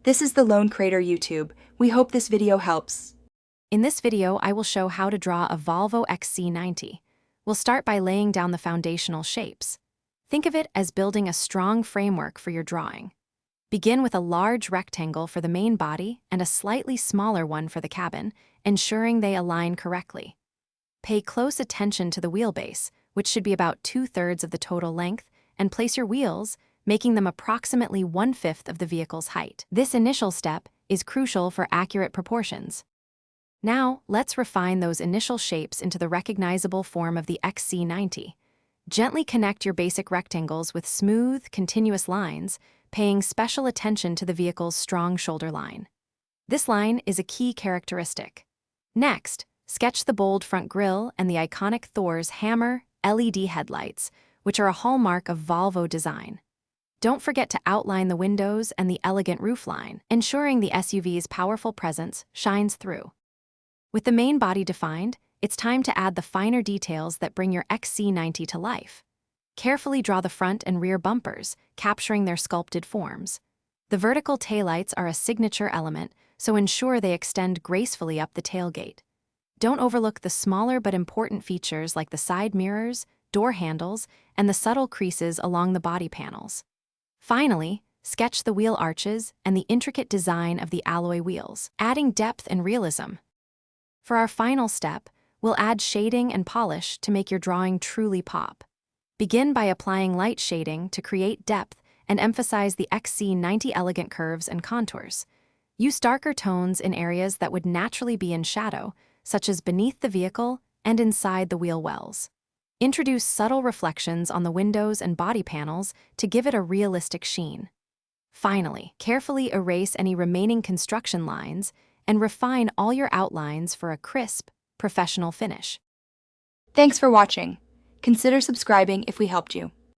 This is the Lone Crater YouTube. We hope this video helps. In this video, I will show how to draw a Volvo XC90. We'll start by laying down the foundational shapes. Think of it as building a strong framework for your drawing. Begin with a large rectangle for the main body and a slightly smaller one for the cabin, ensuring they align correctly. Pay close attention to the wheelbase, which should be about 2/3 of the total length, and place your wheels, making them approximately 1/5 of the vehicle's height. This initial step is crucial for accurate proportions. Now, let's refine those initial shapes into the recognizable form of the XC90. Gently connect your basic rectangles with smooth, continuous lines, paying special attention to the vehicle's strong shoulder line. This line is a key characteristic. Next, sketch the bold front grille and the iconic Thor's hammer LED headlights, which are a hallmark of Volvo design. Don't forget to outline the windows and the elegant roofline, ensuring the SUV's powerful presence shines through. With the main body defined, it's time to add the finer details that bring your XC90 to life. Carefully draw the front and rear bumpers, capturing their sculpted forms. The vertical taillights are a signature element, so ensure they extend gracefully up the tailgate. Don't overlook the smaller but important features like the side mirrors, door handles, and the subtle creases along the body panels. Finally, sketch the wheel arches and the intricate design of the alloy wheels, adding depth and realism. For our final step, we'll add shading and polish to make your drawing truly pop. Begin by applying light shading to create depth and emphasize the XC90 elegant curves and contours. Use darker tones in areas that would naturally be in shadow, such as beneath the vehicle and inside the wheel wells. Introduce subtle reflections on the windows and body panels to give it a realistic sheen. Finally, carefully erase any remaining construction lines and refine all your outlines for a crisp, professional finish. Thanks for watching. Consider subscribing if we helped you.